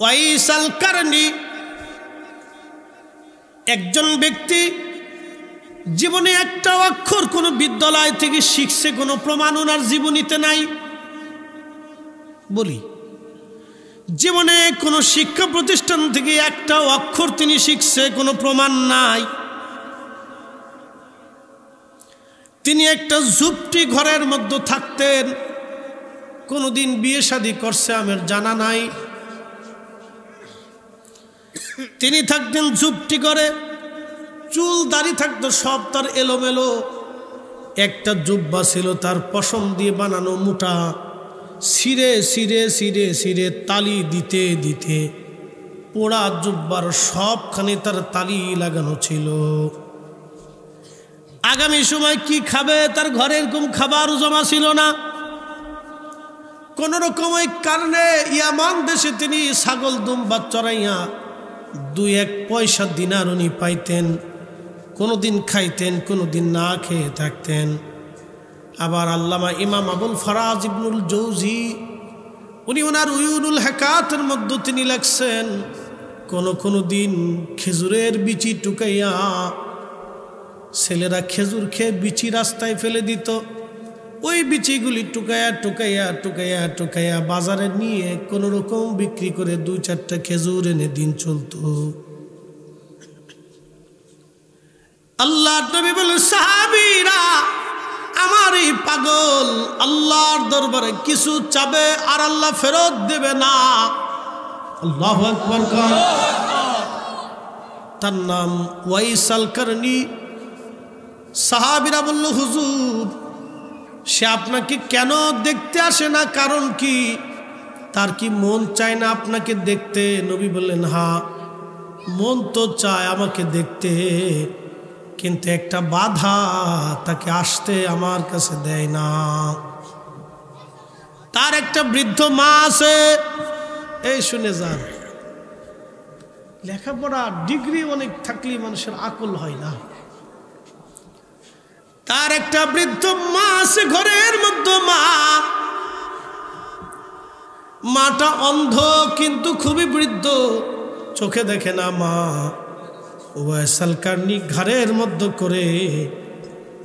Wise আল কারনি একজন ব্যক্তি জীবনে একটা অক্ষর কোনো বিদ্যালয় থেকে শিখছে, কোনো প্রমাণ ওনার জীবনীতে নাই। বলি, জীবনে কোনো শিক্ষা প্রতিষ্ঠান থেকে একটা অক্ষর তিনি শিখছে, কোনো প্রমাণ নাই। তিনি একটা ঝুপড়ি ঘরের মধ্যে থাকতেন, কোনোদিন বিয়ে শাদী করছে আমার জানা নাই। তিনি থাকতেন ঝুপড়ি ঘরে, চুল দাড়ি থাকতো সব তার এলোমেলো। একটা জুব্বা ছিল তার পশম দিয়ে বানানো মোটা, সিরে সিরে সিরে সিরে তালি দিতে দিতে পোড়া জুব্বার সবখানে তার তালি লাগানো ছিল। আগামী সময় কি খাবে তার ঘরে এরকম খাবার জমা ছিল না। কোন রকম ওই কারণে ইয়ামান দেশে তিনি ছাগল দুম্বা চড়াইয়া 2-1 পয়সা দিনার উনি পাইতেন। কোনোদিন খাইতেন, কোনোদিন না খেয়ে থাকতেন। আবার আল্লামা ইমাম আবুল ফারাজ ইবনুল জৌজি উনি ওনার উয়ুনুল হাকাতের মধ্যে তিনি লেখছেন, কোনো দিন খেজুরের বিচি টুকাইয়া, ছেলেরা খেজুর খেয়ে বিচি রাস্তায় ফেলে দিত, ওই বিচিগুলি টুকাইয়া টুকাইয়া টুকাইয়া টুকাইয়া বাজারে নিয়ে কোনো রকম বিক্রি করে 2-4টা খেজুর এনে দিন চলত। আল্লাহর নবী বলেন, সাহাবীরা আমার এই পাগল আল্লাহর দরবারে কিছু চাবে আর আল্লাহ ফেরত দেবে না। আল্লাহু আকবার। তার নাম ওয়াইস আল কারনি। সাহাবীরা বলল, হুজুর সে আপনাকে কেন দেখতে আসে না, কারণ কি? তার কি মন চায় না আপনাকে দেখতে? নবী বললেন, হ্যাঁ মন তো চায় আমাকে দেখতে, কিন্তু একটা বাধা, তাকে আসতে আমার কাছে দেয় না। তার একটা বৃদ্ধ মা আছে। এই শুনে যান, লেখাপড়া ডিগ্রি অনেক থাকলে মানুষের আকল হয় না। তার একটা বৃদ্ধ মা আছে ঘরের মধ্যে। মাটা অন্ধ কিন্তু খুবই বৃদ্ধ, চোখে দেখে না। মা ওয়াইস আল কারনি ঘরের মধ্যে করে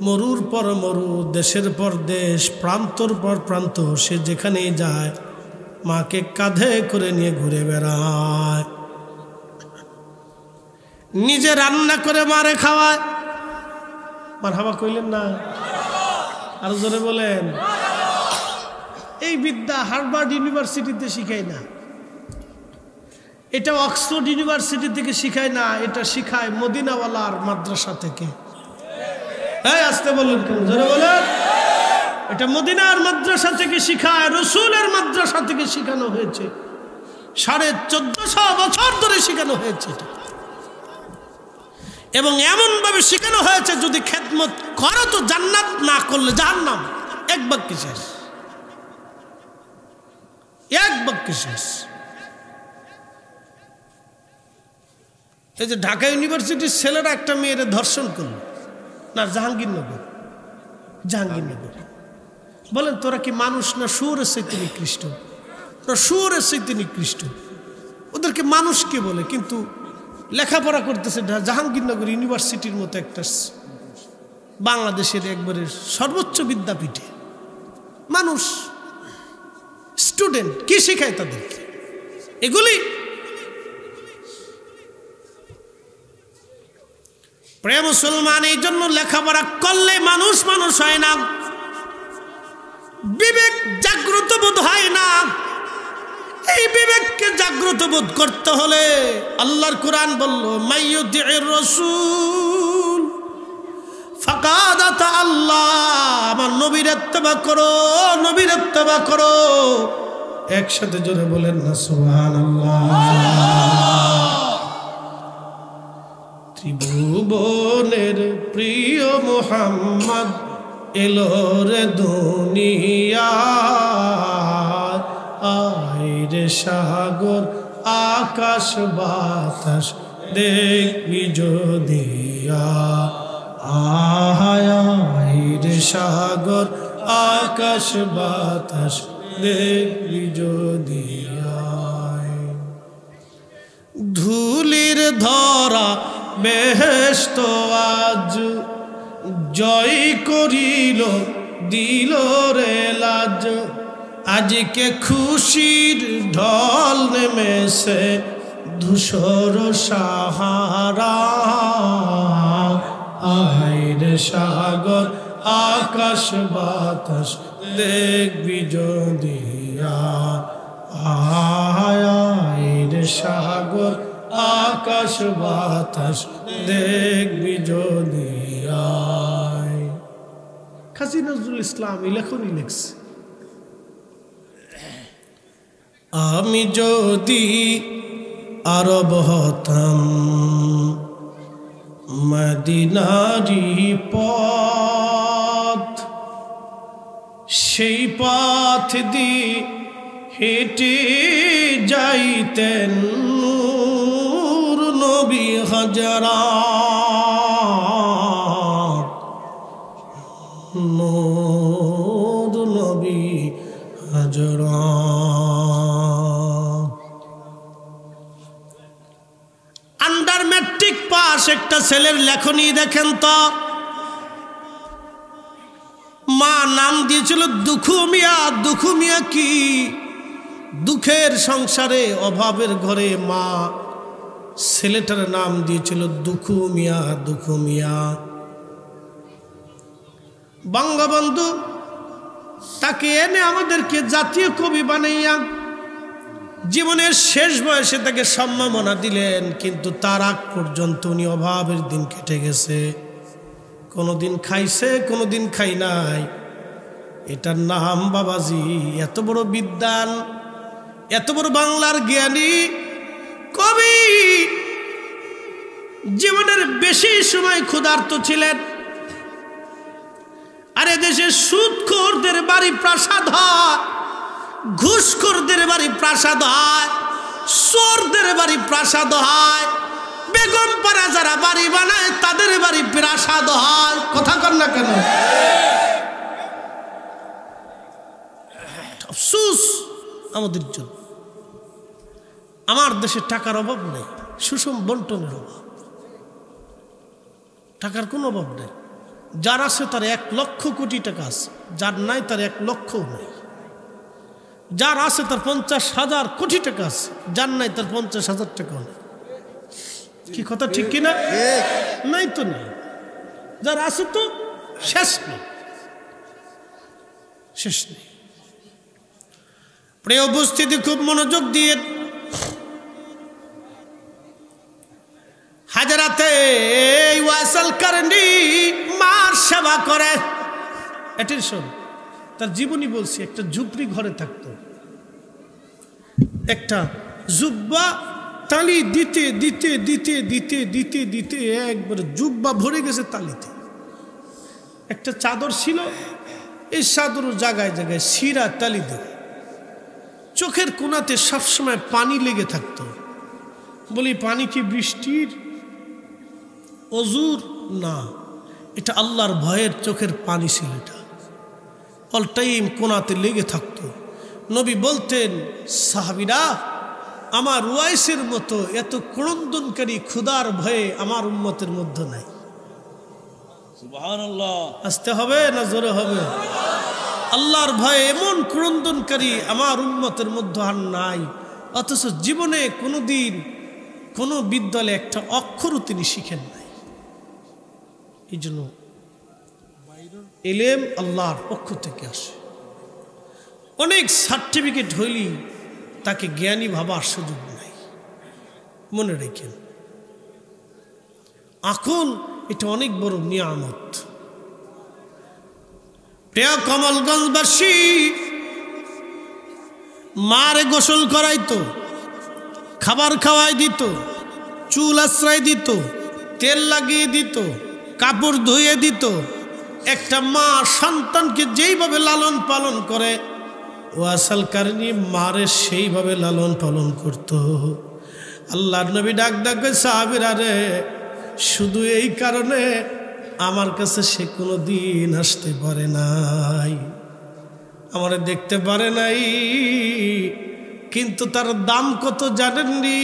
মরুর পর মরু, দেশের পর দেশ, প্রান্তর পর প্রান্ত, সে যেখানেই যায় মাকে কাঁধে করে নিয়ে ঘুরে বেড়ায়। নিজে রান্না করে মারে খাওয়ায়। মারহাবা কইলেন না? আর জোরে বলেন। এই বিদ্যা হার্ভার্ড ইউনিভার্সিটিতে শিখায় না, এটা অক্সফোর্ড ইউনিভার্সিটি থেকে শিখায় না, এটা শিখায় মদিনাওয়ালার মাদ্রাসা থেকে। এই আসতে বললেন কেন? জোরে বলেন। এটা মদিনার মাদ্রাসা থেকে শিখায়, রসুলের মাদ্রাসা থেকে শিখানো হয়েছে। 1450 বছর ধরে শিখানো হয়েছে এটা। এবং এমন ভাবে শেখানো হয়েছে, যদি খেদমত করো তো জান্নাত, না করলে জাহান্নাম। এক বাক্যে শেষ, এক বাক্যে শেষ। এই যে ঢাকা ইউনিভার্সিটির ছেলেরা একটা মেয়ের ধর্ষণ করলো, না জাহাঙ্গীরনগর, বলেন তোরা কি মানুষ না শুয়োরের চাইতে নিকৃষ্ট? তোরা শুয়োরের চাইতে নিকৃষ্ট। ওদেরকে মানুষ কে বলে? কিন্তু লেখাপড়া করতেছে জাহাঙ্গীরনগর ইউনিভার্সিটির মতো একটা বাংলাদেশের একবারে সর্বোচ্চ বিদ্যাপীঠে। মানুষ, স্টুডেন্ট, কি শেখায় তাদেরকে? এগুলি প্রিয় মুসলমান, এই জন্য লেখাপড়া করলে মানুষ মানুষ হয় না, বিবেক জাগ্রত বোধ হয় না। এই বিবেককে জাগ্রত বোধ করতে হলে আল্লাহর কোরআন বলল, মাইয়ুতির রাসূল ফাকাদ আতা আল্লাহ, আমার নবীর ইত্তেবা করো, নবীর ইত্তেবা করো। একসাথে জোরে বলেন না সুবহানাল্লাহ। ত্রিভুবনের প্রিয় মুহাম্মদ এলো রে দুনিয়া, আইরে সাগর আকাশ বাতাস দেখবি যদিয়া, আইরে সাগর আকাশ বাতাস দেখবি যদিয়া। ধরা বেহেশত আজ জয় করিল দিল রে লাজ আজকে খুশির ঢল নেমেছে ধূসর সাহারা আইরে সাগর আকাশ বাতাস দেখবি যদি আইরে সাগর আকাশ বাতাস দেখবি যদি কাজী নজরুল ইসলাম এই লেখনী লিখছে আমি যদি আরব হতাম মদিনারি পথ সেই পথ দিয়ে হেঁটে যাইতেন নূর নবী হাজারাত নূর নবী হাজারাত আন্ডার ম্যাট্রিক পাস একটা ছেলের লেখনী দেখেন তো মা নাম দিয়েছিল দুখু মিয়া। দুখু মিয়া কি দুঃখের সংসারে অভাবের ঘরে মা ছেলেটার নাম দিয়েছিল দুখু মিয়া। দুখু মিয়া বঙ্গবন্ধু তাকে এনে আমাদেরকে জাতীয় কবি বানাইয়া জীবনের শেষ বয়সে তাকে সম্মাননা দিলেন, কিন্তু তার আগ পর্যন্ত উনি অভাবের দিন কেটে গেছে। কোনোদিন খাইছে কোনোদিন খাই নাই। এটার নাম বাবাজি। এত বড় বিদ্বান, এত বড় বাংলার জ্ঞানী কবি, জীবনের বেশি সময় ক্ষুধার্ত ছিলেন। আর এদেশে সুদখোরদের বাড়ি প্রাসাদ হয়, ঘুষখোরদের বাড়ি প্রাসাদ হয়, চোরদের বাড়ি প্রাসাদ হয়, বেগম পাড়া যারা বাড়ি বানায় তাদের বাড়ি প্রাসাদ হয়। কথা কর না কেন? আফসোস আমাদের জন্য। আমার দেশে টাকার অভাব নেই, সুষম বন্টনের অভাব। টাকার কোনো অভাব নেই। যার আছে তার 1 লক্ষ কোটি টাকা আছে, যার নাই তার 1 লক্ষও নেই। যার আছে তার 50,000 কোটি টাকা আছে, যার নাই তার 50,000 টাকাও নেই। কি কথা ঠিক কিনা? নাই তো নেই। যার আছে তো শেষ নেই, শেষ নেই। প্রিয় উপস্থিতি, খুব মনোযোগ দিয়ে হাজারাতে এই ওয়াসাল কারণী মার সেবা করে। অ্যাটেনশন, তার জীবনী বলছি। একটা ঝুপড়ি ঘরে থাকতো, একটা জুব্বা তালি দিতে দিতে দিতে দিতে দিতে দিতে একবার জুব্বা ভরে গেছে তালিতে। একটা চাদর ছিল, এই চাদর জায়গায় জায়গায় শিরা তালি দেয়। চোখের কোনাতে সবসময় পানি লেগে থাকতো। বলি, পানি কি বৃষ্টির অজুর? না, এটা আল্লাহর ভয়ের চোখের পানি ছিল। এটা অল টাইম কোনাতে লেগে থাকতো। নবী বলতেন, সাহাবীরা, আমার ওয়াইসের মতো এত ক্রন্দনকারী ক্ষুধার ভয়ে আমার উম্মতের মধ্যে নাই। সুবহানাল্লাহ। আসতে হবে না জোরে হবে? আল্লাহর ভয়ে এমন ক্রন্দনকারী আমার উম্মতের মধ্যে আর নাই। অথচ জীবনে কোনোদিন কোনো বিদ্যালয়ে একটা অক্ষরও তিনি শিখেন নাই। এই জন্য ইলম আল্লাহর পক্ষ থেকে আসে। অনেক সার্টিফিকেট হইলেই তাকে জ্ঞানী ভাবার সুযোগ নাই। মনে রেখেন, এখন এটা অনেক বড় নিয়ামত। প্রিয় কমলগঞ্জবাসী, মারে গোসল করাইতো, খাবার খাওয়াই দিত, চুল আশ্রয় দিত, তেল লাগিয়ে দিত, কাপড় ধুয়ে দিত। একটা মা সন্তানকে যেইভাবে লালন পালন করে, ওয়াসাল কারণী মারে সেইভাবে লালন পালন করত। আল্লাহর নবী ডাক ডাক সাহাবীরা রে, শুধু এই কারণে আমার কাছে সে কোনো দিন আসতে পারে নাই, আমারে দেখতে পারে নাই, কিন্তু তার দাম কত জানেননি?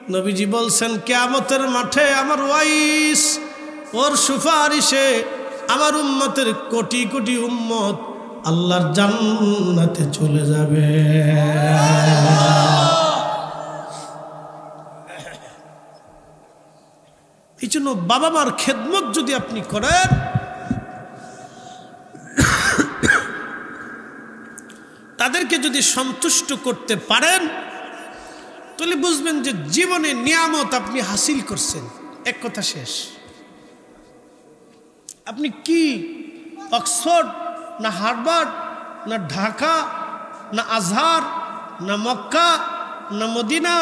নবীজি বলছেন কিয়ামতের মাঠে আমার ওয়াইস ওর সুপারিশে আমার উম্মতের কোটি কোটি উম্মত আল্লাহর জান্নাতে চলে যাবে। এই জন্য বাবা মার খেদমত যদি আপনি করেন, তাদেরকে যদি সন্তুষ্ট করতে পারেন, তাহলে বুঝবেন যে জীবনে নিয়ামত আপনি হাসিল করছেন। এক কথা শেষ। আপনি কি অক্সফোর্ড না হার্ভার্ড না ঢাকা না আজহার না মক্কা না মদিনা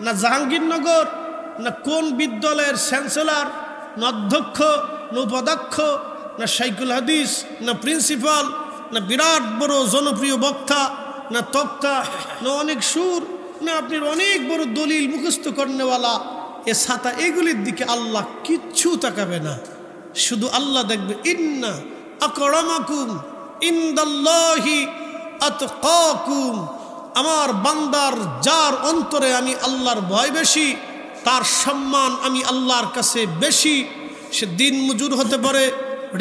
না জাহাঙ্গীরনগর না কোন বিদ্যালয়ের চ্যান্সেলর না অধ্যক্ষ না উপাধ্যক্ষ না শাইখুল হাদিস না প্রিন্সিপাল না বিরাট বড় জনপ্রিয় বক্তা না তক্তা না অনেক সুর না আপনার অনেক বড় দলিল মুখস্থ করনেওয়ালা এ ছাতা, এগুলির দিকে আল্লাহ কিচ্ছু তাকাবে না। শুধু আল্লাহ দেখবে ইন্না আকরামাকুম ইনদাল্লাহি আতকাকুম। আমার বান্দার যার অন্তরে আমি আল্লাহর ভয় বেশি, তার সম্মান আমি আল্লাহর কাছে বেশি। সে দিন মজুর হতে পারে,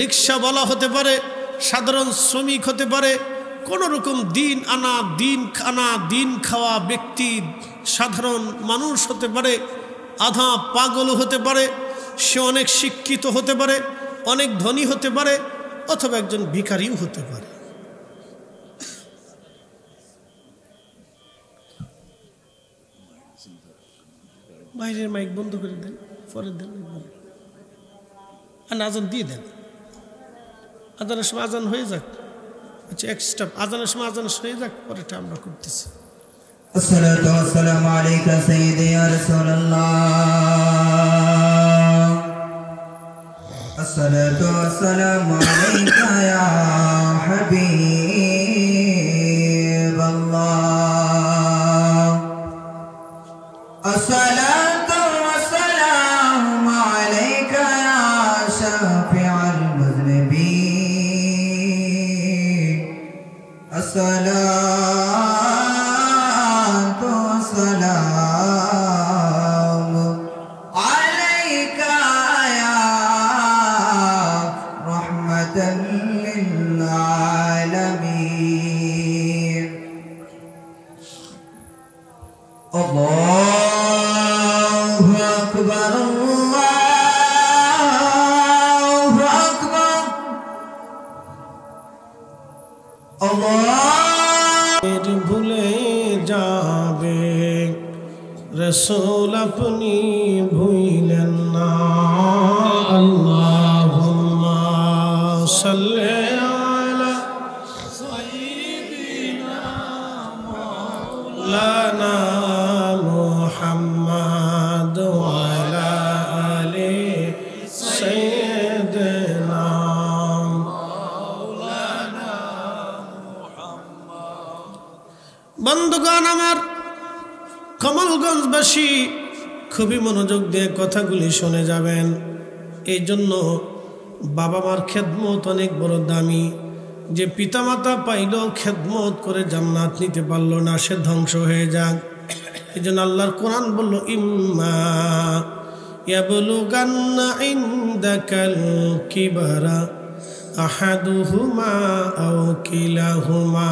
রিক্সাওয়ালা হতে পারে, সাধারণ শ্রমিক হতে পারে, কোনো রকম দিন দিন খাওয়া ব্যক্তি, সাধারণ মানুষ হতে পারে, আধা পাগল হতে পারে, সে অনেক শিক্ষিত হতে পারে, অনেক ধনী হতে পারে, অথবা একজন ভিখারিও হতে পারে। বাইরের মাইক বন্ধ করে দেন, পরে দেন, আর আজান দিয়ে দেন। আজানের সময় আজান হয়ে যাক, আচ্ছা এক্সট্রা আজানের সময় আজান হয়ে যাক, পরেটা আমরা করতেছি। الصلاة والسلام عليك سيدي يا رسول الله. الصلاة والسلام عليك يا حبيب الله. الصلاة والسلام عليك يا شافع المذنبين. الصلاة والسلام عليك يا رحمة للعالمين. الله أكبر الله أكبر الله. ভুলে যাবে রসূল আপনি ভুলেন না। আল্লাহুম্মা সাল্লি আলা সাইয়্যিদিনা মাওলানা মুহাম্মদ ওয়া আলা আলি সাইয়্যিদিনা মাওলানা মুহাম্মদ। বন্ধুগণ আমার, কমলগঞ্জবাসী খুবই মনোযোগ দিয়ে কথাগুলি শুনে যাবেন। এই জন্য বাবা মার খেদমত অনেক বড় দামি। যে পিতামাতা পাইল খেদমত করে জান্নাত নিতে পারল না, সে ধ্বংস হয়ে যাক। এই জন্য আল্লাহর কোরআন বলল, ইম্মা ইয়াবলুগান্না ইনদাকাল কিবারা আহাদুহুমা আও কিলাহুমা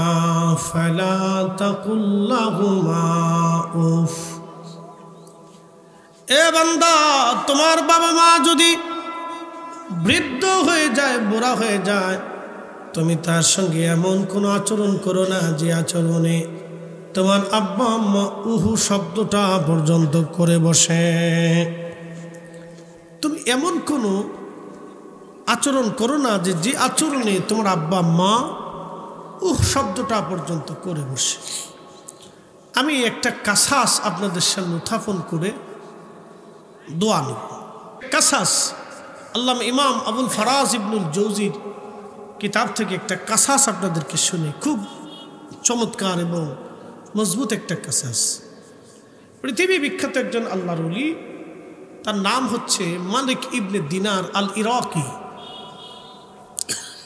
ফালা তাকুল লাহুমা উফ। এ বান্দা, তোমার বাবা মা যদি বৃদ্ধ হয়ে যায়, বুড়া হয়ে যায়, তুমি তার সঙ্গে এমন কোনো আচরণ করো না যে আচরণে তোমার আব্বা আম্মা উহু শব্দটা পর্যন্ত করে বসে। তুমি এমন কোনো আচরণ করো না যে যে আচরণে তোমার আব্বা মা শব্দটা পর্যন্ত করে বসে। আমি একটা কাসাস আপনাদের সামনে উত্থাপন করে দোয়া নেব। কাসাস আল্লামা ইমাম আবুল ফারাজ ইবনুল জৌজির কিতাব থেকে একটা কাসাস আপনাদেরকে শুনে, খুব চমৎকার এবং মজবুত একটা কাসাস। পৃথিবী বিখ্যাত একজন আল্লাহর ওলি, তার নাম হচ্ছে মালিক ইবনে দিনার আল ইরাকি।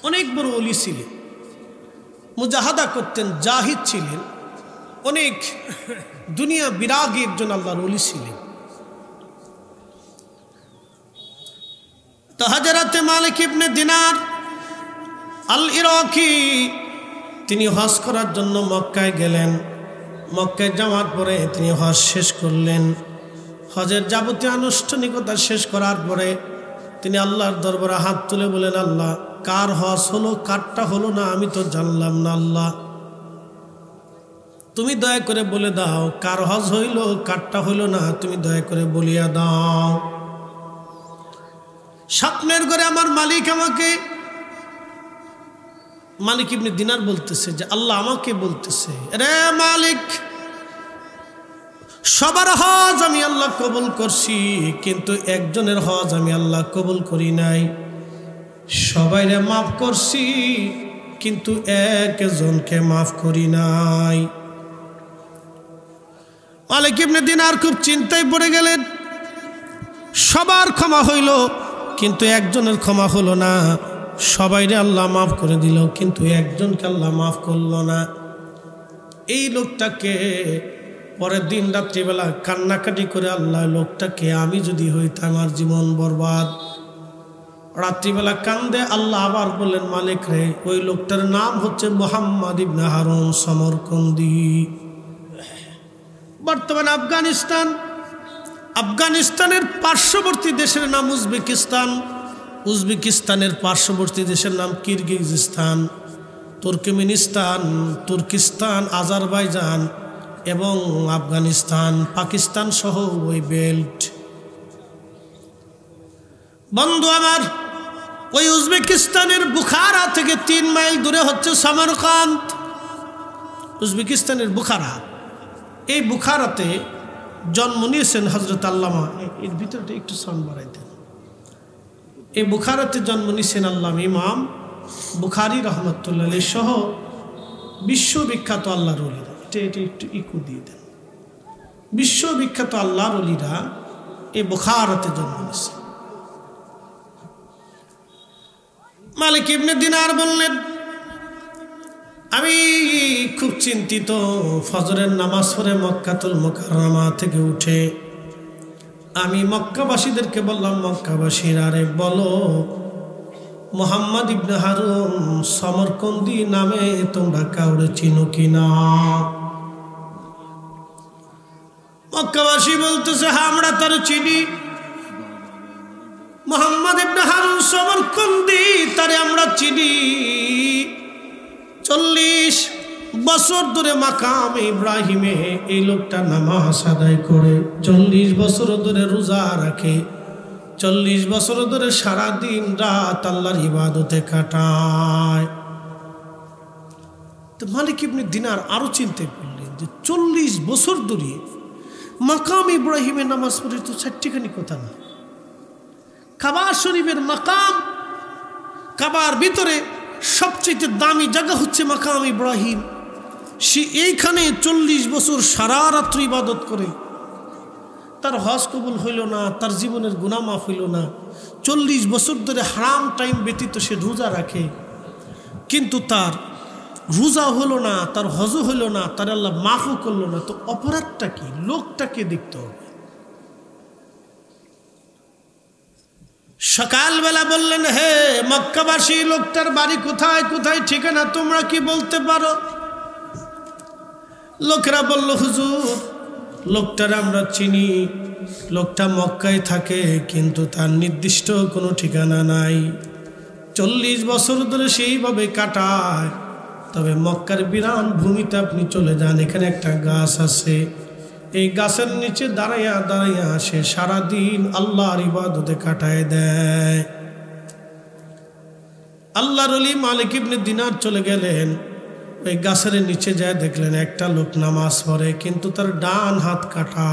অনেক বড় ওলি ছিলেন, মুজাহাদা করতেন, জাহিদ ছিলেন, অনেক দুনিয়া বিরাগী একজন আল্লাহর ওলি ছিলেন। তো হযরত মালিক ইবনে দিনার আল ইরাকি তিনি হজ করার জন্য মক্কায় গেলেন। মক্কায় যাওয়ার পরে তিনি হজ শেষ করলেন। হজের যাবতীয় আনুষ্ঠানিকতা শেষ করার পরে তিনি আল্লাহর দরবারে হাত তুলে বলেন, আল্লাহ, কার হজ হলো কারটা হলো না আমি তো জানলাম না, আল্লাহ তুমি দয়া করে বলে দাও কার হজ হইল কারটা হইল না, তুমি দয়া করে বলিয়া দাও। স্বপ্নের ঘরে আমার মালিক আমাকে, মালিক ইবনে দিনার বলতেছে যে আল্লাহ আমাকে বলতেছে, রে মালিক, সবার হজ আমি আল্লাহ কবুল করছি, কিন্তু একজনের হজ আমি আল্লাহ কবুল করি নাই। সবাইরে মাফ করছি কিন্তু একজনকে মাফ করি নাই। মালিক ইবনে দিনার খুব চিন্তায় পড়ে গেলেন। সবার ক্ষমা হইল কিন্তু একজনের ক্ষমা হলো না। সবাইরে আল্লাহ মাফ করে দিল কিন্তু একজনকে আল্লাহ মাফ করলো না। এই লোকটাকে পরের দিন রাত্রিবেলা কান্নাকাটি করে, আল্লাহ লোকটাকে আমি যদি হইতাম আমার জীবন বরবাদ। রাত্রিবেলা কান্দে। আল্লাহ আবার বললেন, মালিক রে, ওই লোকটার নাম হচ্ছে মুহাম্মদ ইবনে হারুন সমরকন্দি। বর্তমানে আফগানিস্তানের পার্শ্ববর্তী দেশের নাম উজবেকিস্তান, উজবেকিস্তানের পার্শ্ববর্তী দেশের নাম কিরগিজস্তান, তুর্কমেনিস্তান, তুর্কিস্তান, আজারবাইজান এবং আফগানিস্তান, পাকিস্তান সহ ওই বেল্ট। বন্ধু আমার, ওই উজবেকিস্তানের বুখারা থেকে 3 মাইল দূরে হচ্ছে সমরকান্ত। উজবেকিস্তানের বুখারা, এই বুখারাতে জন্ম নিয়েছেন হযরত আল্লামা, এর ভিতরটা একটু সাউন্ড বাড়াই দেন। এই বুখারাতে জন্ম নিয়েছেন আল্লামা ইমাম বুখারী রহমতুল্লাহ আলাইহি সহ বিশ্ববিখ্যাত আল্লাহর ওলিরা। এটা একটু ইকো দিয়ে দেন। বিশ্ববিখ্যাত আল্লাহর ওলিরা এই বুখারাতে জন্ম নিয়েছে। মালিক ইবনে দিনার বললেন, আমি খুব চিন্তিত। ফজরের নামাজ পড়ে মক্কাতুল মুকাররমা থেকে উঠে আমি মক্কাবাসীদেরকে বললাম, মক্কাবাসীরা, আরে বলো মুহাম্মদ ইবনে হারুন সমরকন্দি নামে তোমরা কাউরে চিনো কিনা? মক্কাবাসী বলতেছে, হ্যাঁ আমরা তার চিনি। মুহাম্মদ ইবনে হারুন সমরকন্দি তারে আমরা চিনি। 40 বছর ধরে মাকাম ইব্রাহিমে এই লোকটা নামাজ আদায় করে, 40 বছর ধরে রোজা রাখে, 40 বছর ধরে সারাদিন রাত আল্লাহর ইবাদতে কাটায়। তো মালিক ইবনে দিনার আরো চিন্তা করলেন যে 40 বছর ধরে মাকাম ইব্রাহিমে নামাজ পড়ে তো 60খানি কথা না। কাবা শরীফের মাকাম, কাবার ভিতরে সবচেয়ে দামি জায়গা হচ্ছে মাকাম ইব্রাহিম। সে এইখানে 40 বছর সারা রাত্রি ইবাদত করে, তার হজ কবুল হইল না, তার জীবনের গুনাহ মাফ হইল না। 40 বছর ধরে হারাম টাইম ব্যতীত সে রোজা রাখে, কিন্তু তার রোজা হলো না, তার হজও হইল না, তার আল্লাহ মাফও করলো না। তো অপরাধটা কি? লোকটাকে দেখতে হবে। সকালবেলা বললেন, হে মক্কাবাসী, লোকটার বাড়ি কোথায়, কোথায় ঠিকানা তোমরা কি বলতে পারো? লোকেরা বলল, হুজুর, লোকটার আমরা চিনি, লোকটা মক্কায় থাকে কিন্তু তার নির্দিষ্ট কোনো ঠিকানা নাই। 40 বছর ধরে সেইভাবে কাটায়। তবে মক্কার বিরান ভূমিতে আপনি চলে যান, এখানে একটা গাছ আছে, এই গাছের নিচে দাঁড়াইয়া দাঁড়াইয়া সে সারাদিন আল্লাহর ইবাদতে কাটায় দেয়। আল্লাহর ওলি মালিক ইবনে দিনার চলে গেলেন, ওই গাছের নিচে যায়, দেখলেন একটা লোক নামাজ পড়ে কিন্তু তার ডান হাত কাটা।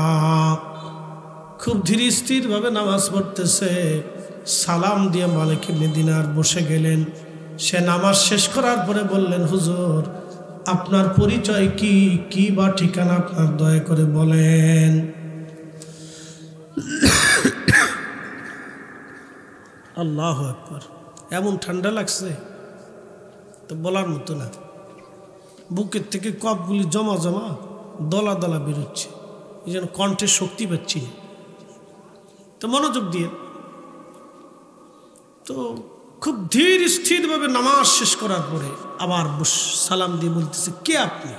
খুব ধীর স্থির ভাবে নামাজ পড়তেছে। সালাম দিয়ে মালিক ইবনে দিনার বসে গেলেন। সে নামাজ শেষ করার পরে বললেন, হুজুর, আপনার পরিচয় কি, কি বা ঠিকানা আপনার দয়া করে বলেন। আল্লাহু আকবার। এমন ঠান্ডা লাগছে তো বলার মতো না। বুকের থেকে কপগুলি জমা জমা দলা দলা বেরোচ্ছে, এই জন্য কণ্ঠে শক্তি পাচ্ছি না। তো মনোযোগ দিয়ে তো খুব ধীর স্থিরভাবে নামাজ শেষ করার পরে আবার সালাম দিয়ে বলতেছে, কে আপনি?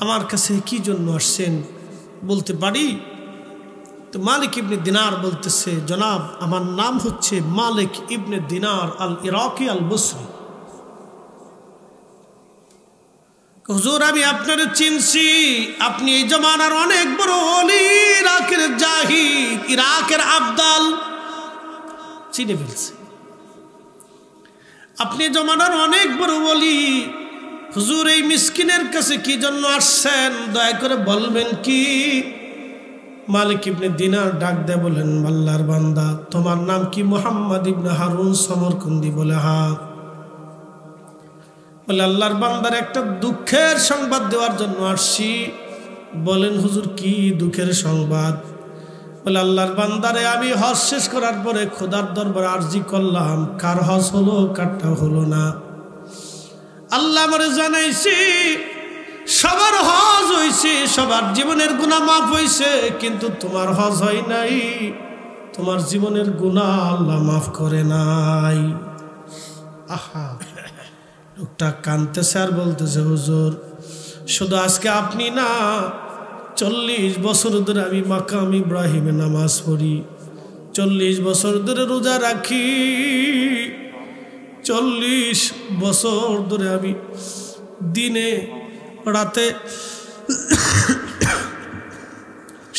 আমার কাছে কি জন্য আসছেন বলতে পারি? তো মালিক ইবনে দিনার বলতেছে, জনাব আমার নাম হচ্ছে মালিক ইবনে দিনার আল ইরাকি আল বসরি। হুজুর আমি আপনারে চিনছি, আপনি এই জমানার অনেক বড় ওলি, ইরাকের জাহিদ, ইরাকের আবদাল। চিনে ফেলছে, আপনি জমানার অনেক বড় ওলি। হুজুর এই মিসকিনের কাছে কি জন্য আসছেন দয়া করে বলবেন কি? মালিক ইবনে দিনার ডাক দেয় বলেন, আল্লাহর বান্দা তোমার নাম কি? মুহাম্মদ ইবনে হারুন সমরকন্দি। বলে হ্যাঁ। বলে আল্লাহর বান্দার একটা দুঃখের সংবাদ দেওয়ার জন্য আসছি। বলেন হুজুর কি দুঃখের সংবাদ? বলে আল্লাহর বান্দারে আমি হজ শেষ করার পরে খোদার দরবারে আরজি করলাম, কার হজ হলো কারটা হলো না। আল্লাহ আমারে জানাইছি সবার হজ হইছে, সবার জীবনের গুনাহ মাফ হইছে, কিন্তু তোমার হজ হয় নাই, তোমার জীবনের গুনাহ আল্লাহ মাফ করে নাই। আহা, লোকটা কাঁদতেছে আর বলতেছে, হুজুর শুধু আজকে আপনি না, 40 বছর ধরে আমি মাকাম ইব্রাহিমে নামাজ পড়ি, 40 বছর ধরে রোজা রাখি, 40 বছর ধরে আমি দিনে রাতে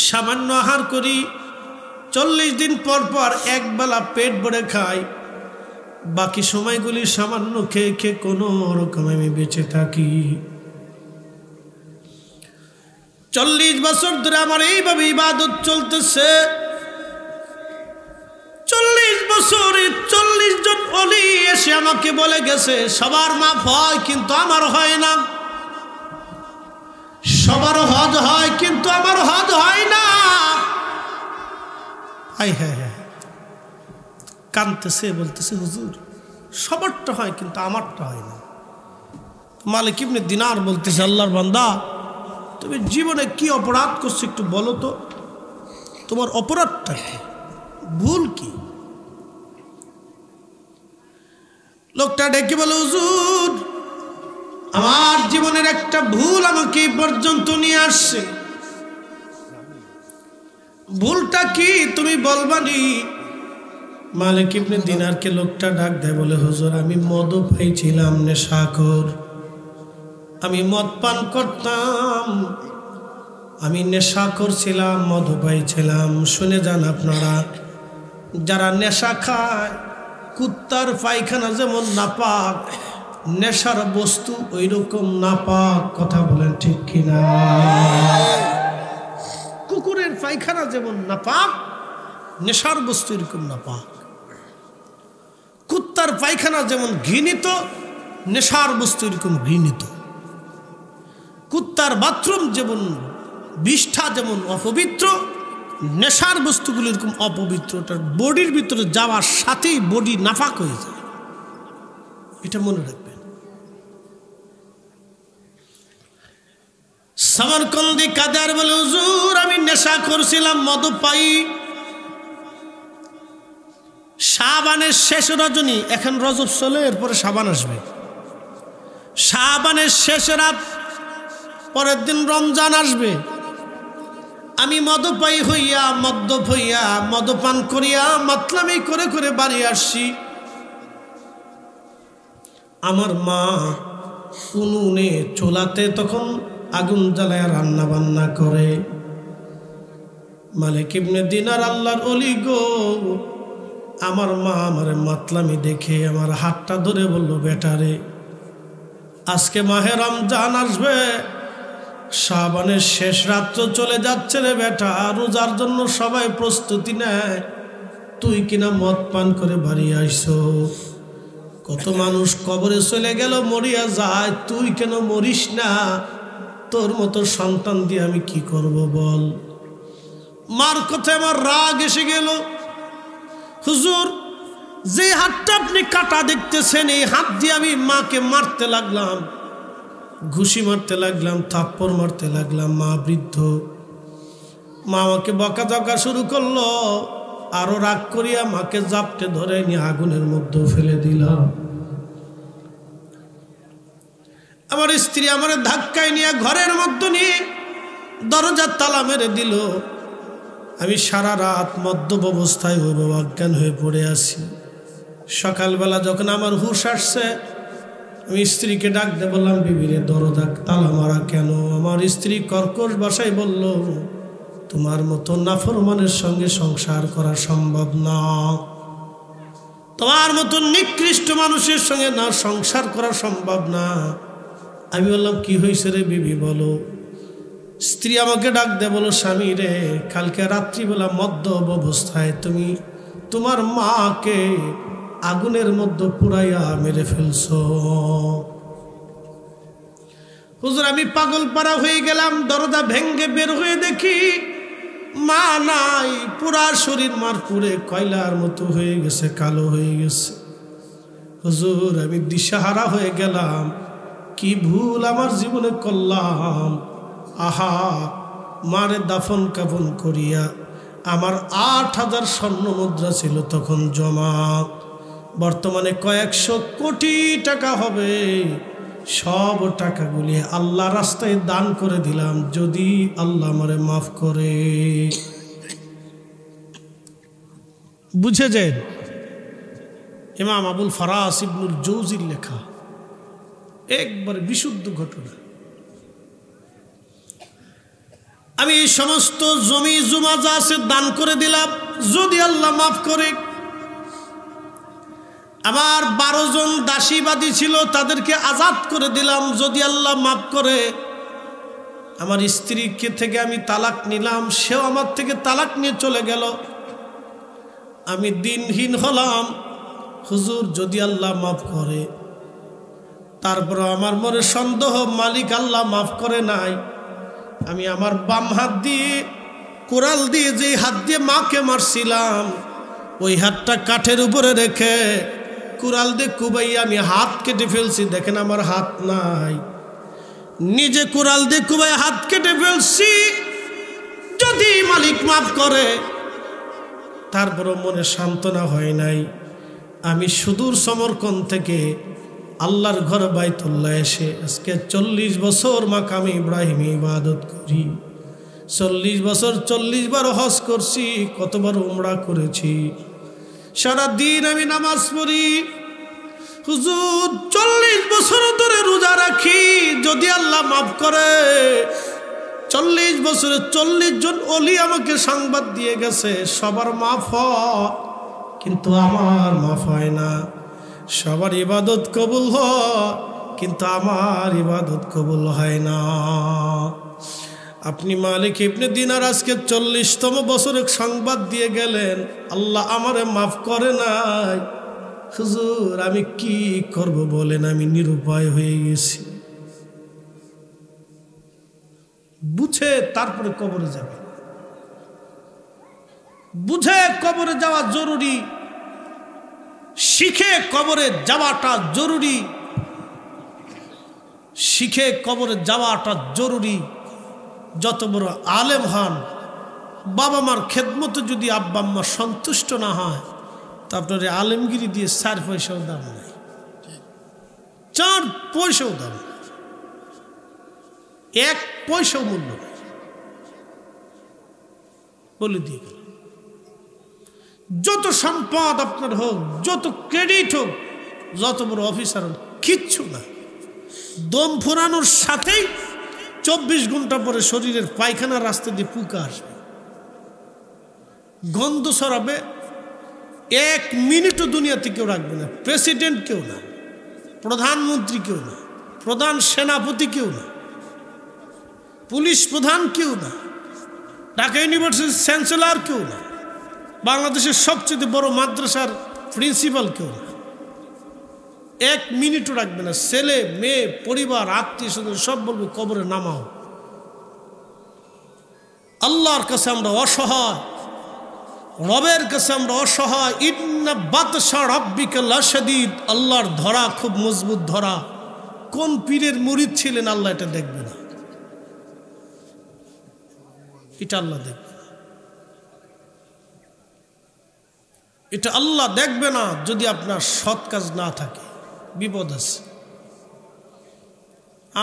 সামান্য আহার করি, 40 দিন পর পর একবেলা পেট ভরে খাই, বাকি সময়গুলি সামান্য খেয়ে খেয়ে কোনো রকম আমি বেঁচে থাকি। 40 বছর ধরে আমার এইভাবে ইবাদত চলতেছে। 40 বছরে 40 জন ওলি এসে আমাকে বলে গেছে সবার মাফ হয় কিন্তু আমার হয় না, সবার হজ হয় কিন্তু আমার হজ হয় না। হাই হ্যাঁ হ্যাঁ, কাঁদতেছে বলতেছে, হুজুর সবারটা হয় কিন্তু আমারটা হয় না। মালিক ইবনে দিনার বলতেছে, আল্লাহর বান্দা তুমি জীবনে কি অপরাধ করছো একটু বলো তো, তোমার অপরাধটা কি, ভুল কি? লোকটা ডেকে বলে, হুজুর আমার জীবনের একটা ভুল আমাকে এই পর্যন্ত নিয়ে আসছে। ভুলটা কি তুমি বলবানি? মালিক ইবনে দিনারকে লোকটা ডাক দেয়, বলে হুজুর আমি মদ পাইছিলাম, নেশাখোর, আমি মদ পান করতাম, আমি নেশা করছিলাম, মদ পাইছিলাম। শুনে যান আপনারা, যারা নেশা খায়, কুত্তার পায়খানা যেমন নাপাক, নেশার বস্তু ওই রকম নাপাক। কথা বলেন ঠিক কিনা? কুকুরের পায়খানা যেমন নাপাক, নেশার বস্তু এরকম নাপাক। কুত্তার পায়খানা যেমন ঘৃণিত, নেশার বস্তু এরকম ঘৃণিত। কুত্তার বাথরুম যেমন বিষ্ঠা যেমন অপবিত্র, নেশার বস্তুগুলো এরকম অপবিত্র। ওটার বডির ভিতরে যাওয়ার সাথেই বডি নাপাক হয়ে যায়, এটা মনে রাখবেন। সমরকন্দি কাদার বলে, হুজুর আমি নেশা করছিলাম, মদ পাই। শাবানের শেষ রজনী, এখন রজব চলে, এরপরে শাবান আসবে। শাবানের শেষ রাত, পরের দিন রমজান আসবে। আমি মদপাই হইয়া, মদ্যপ হইয়া, মদপান করিয়া মাতলামি করে করে বাড়ি আসছি। আমার মা উনুনে চুলাতে তখন আগুন জ্বালায় রান্না বান্না করে। মালিক ইবনে দিনার আল্লাহর ওলি গো, আমার মা আমারে মাতলামি দেখে আমার হাতটা ধরে বলল, বেটারে আজকে মাহে রমজান আসবে, শাবানের শেষ রাত্র চলে যাচ্ছে রে বেটা, রোজার জন্য সবাই প্রস্তুতি নেয়, তুই কিনা মদ পান করে বাড়ি আইছো। কত মানুষ কবরে চলে গেল, মরিয়া যায়, তুই কেন মরিস না? তোর মতো সন্তান দিয়ে আমি কি করব বল? মার কথায় আমার রাগ এসে গেল। হুজুর যে হাতটা আপনি কাটা দেখতেছেন, এই হাত দিয়ে আমি মাকে মারতে লাগলাম, ঘুষি মারতে লাগলাম, থাপ্পড় মারতে লাগলাম। মা বৃদ্ধ, মা আমাকে বকাঝকা শুরু করলো, আরো রাগ করিয়া মাকে জাপটে ধরে নিয়ে আগুনের মধ্যে ফেলে দিলাম। আমার স্ত্রী আমার ধাক্কায় নিয়ে ঘরের মধ্যে নিয়ে দরজার তালা মেরে দিল। আমি সারা রাত মদ্যপ অবস্থায় অজ্ঞান হয়ে পড়ে আছি। সকালবেলা যখন আমার হুঁশ আসছে, আমি স্ত্রীকে ডাক দিয়ে বললাম, বিবিরে দরজা তালা মারা কেন? আমার স্ত্রী কর্কশ ভাষায় বলল, তোমার মতো নাফরমানের সঙ্গে সংসার করা সম্ভব না, তোমার মতো নিকৃষ্ট মানুষের সঙ্গে না সংসার করা সম্ভব না। আমি বললাম, কি হয়েছে রে বিবি বলো। স্ত্রী আমাকে ডাক দেয়, বলো, স্বামী রে, কালকে রাত্রিবেলা মদ্যপ অবস্থায় তুমি তোমার মাকে আগুনের মধ্যে পুরাইয়া মেরে ফেলছো। হুজুর, আমি পাগল পাড়া হয়ে গেলাম। দরজা ভেঙ্গে বের হয়ে দেখি মা নাই, পুরা শরীর মার পুড়ে কয়লার মতো হয়ে গেছে, কালো হয়ে গেছে। হুজুর, আমি দিশাহারা হয়ে গেলাম, কি ভুল আমার জীবনে করলাম। আহা, মারে দাফন কাফন করিয়া আমার ৮,০০০ স্বর্ণ মুদ্রা ছিল তখন জমা, বর্তমানে কয়েকশো কোটি টাকা হবে। সব টাকাগুলি আল্লাহ রাস্তায় দান করে দিলাম, যদি আল্লাহ আমারে মাফ করে। বুঝেছেন? ইমাম আবুল ফারাস ইবনুল জৌজির লেখা, একবার বিশুদ্ধ ঘটনা। আমি এই সমস্ত জমি জমা যা আছে দান করে দিলাম, যদি আল্লাহ মাফ করে। আমার 12 জন দাসীবাদী ছিল, তাদেরকে আজাদ করে দিলাম, যদি আল্লাহ মাফ করে। আমার স্ত্রীকে থেকে আমি তালাক নিলাম, সেও আমার থেকে তালাক নিয়ে চলে গেল। আমি দিনহীন হলাম, হুজুর যদি আল্লাহ মাফ করে। তারপর আমার মনে সন্দেহ, মালিক আল্লাহ মাফ করে নাই। আমি আমার বাম হাত দিয়ে কোরাল দিয়ে, যে হাত দিয়ে মাকে মারছিলাম, ওই হাতটা কাঠের উপরে রেখে কোরাল দিয়ে কুবাইয়া আমি হাত কেটে ফেলছি। দেখেন আমার হাত নাই, নিজে কোরাল দিয়ে কুবাই হাত কেটে ফেলছি, যদি মালিক মাফ করে। তারপরও মনে সান্ত্বনা হয় নাই। আমি সুদূর সমরকন থেকে আল্লাহর ঘর বাইতুল্লাহ এসে আজকে 40 বছর মাকামে ইব্রাহিম ইবাদত করি। 40 বছর 40 বার হজ করছি, কতবার উমরা করেছি, সারা দিন আমি নামাজ পড়ি। হুজুর 40 বছর ধরে রোজা রাখি, যদি আল্লাহ মাফ করে। 40 বছরে 40 জন ওলি আমাকে সংবাদ দিয়ে গেছে, সবার মাফ হয়, কিন্তু আমার মাফ হয় না। সবার ইবাদত কবুল হয়, কিন্তু আমার ইবাদত কবুল হয় না। আপনি মালিক ইবনে দিনার আজকে 40তম বছরে সংবাদ দিয়ে গেলেন, আল্লাহ আমারে মাফ করে নাই। হুজুর, আমি কি করব বলেন? আমি নিরুপায় হয়ে গেছি। বুঝে তারপরে কবরে যাবে, বুঝে কবরে যাওয়া জরুরি, শিখে কবরে যাওয়াটা জরুরি, শিখে কবরে যাওয়াটা জরুরি। যত বড় আলেম হন, বাবা মার খেদমতে যদি আব্বা আম্মা সন্তুষ্ট না হয়, তা আপনার আলেমগিরি দিয়ে 4 পয়সাও দাম নেই, 4 পয়সাও দাম, 1 পয়সাও মূল্য নেই। বলে দিয়ে গেল, যত সম্পদ আপনার হোক, যত ক্রেডিট হোক, যত বড় অফিসার হোক, কিচ্ছু না। দম ফুরানোর সাথেই 24 ঘন্টা পরে শরীরের পায়খানার রাস্তা দিয়ে পুকা আসবে, গন্ধ ছড়াবে। 1 মিনিটও দুনিয়াতে কেউ রাখবে না, প্রেসিডেন্ট কেউ না, প্রধানমন্ত্রী কেউ না, প্রধান সেনাপতি কেউ না, পুলিশ প্রধান কেউ না, ঢাকা ইউনিভার্সিটির চ্যান্সেলর কেউ না, বাংলাদেশের সবচেয়ে বড় মাদ্রাসার প্রিন্সিপাল কেউ না। 1 মিনিটও রাখবে না। ছেলে মেয়ে পরিবার আত্মীয় স্বজন সব বলবে কবরে নামাও। আল্লাহর কাছে আমরা অসহায়, রবের কাছে আমরা অসহায়। ইন্না বাতশা রাব্বিকা লাশাদীদ, আল্লাহর ধরা খুব মজবুত ধরা। কোন পীরের মুরিদ ছিলেন আল্লাহ এটা দেখবে না, এটা আল্লাহ দেখবে। এটা আল্লাহ দেখবে না যদি আপনার সৎ কাজ না থাকে, বিপদ আছে।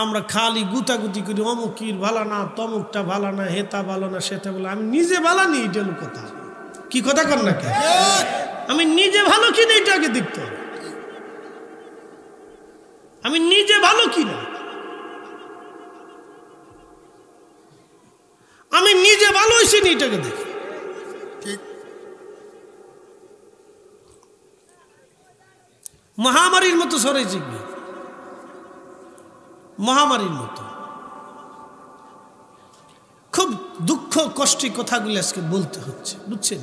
আমরা খালি গুতাগুতি করি, অমুকির ভালো না, তমুকটা ভালো না, হেতা ভালো না, সেটা বলে আমি নিজে ভালো নি, এটা হলো কথা। কি কথা কর না কে? আমি নিজে ভালো কিনা এটা আগে দেখতে হবে। আমি নিজে ভালো কিনা, আমি নিজে ভালো হয়েছি না এটাকে দেখি। মহামারীর মতো সরাইছে কি, মহামারীর মতো। খুব দুঃখ কষ্টের কথাগুলো আজকে বলতে হচ্ছে, বুঝছেন?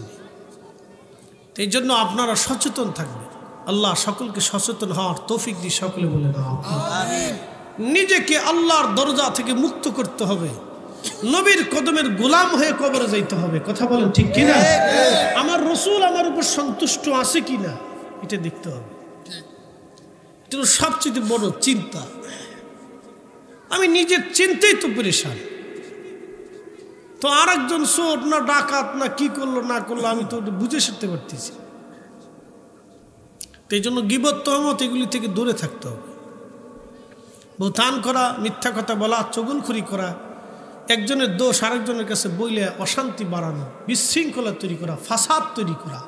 এই জন্য আপনারা সচেতন থাকবেন। আল্লাহ সকলকে সচেতন হওয়ার তৌফিক দিয়ে সকলে বলে না, নিজেকে আল্লাহর দরজা থেকে মুক্ত করতে হবে, নবীর কদমের গোলাম হয়ে কবরে যাইতে হবে। কথা বলেন ঠিক কিনা? আমার রসুল আমার উপর সন্তুষ্ট আছে কিনা এটা দেখতে হবে। এটা সবচেয়ে বড় চিন্তা। আমি নিজের চিন্তাই তো পরেশান, তো আর একজন চোর না ডাকাত না কি করলো না করলো আমি তো বুঝে শিখতে পারতেছি। এই জন্য গীবত তহমত এগুলি থেকে দূরে থাকতে হবে। বৌতান করা, মিথ্যা কথা বলা, চগুলখুরি করা, একজনের দোষ আরেকজনের কাছে বইলে অশান্তি বাড়ানো, বিশৃঙ্খলা তৈরি করা, ফাসাদ তৈরি করা,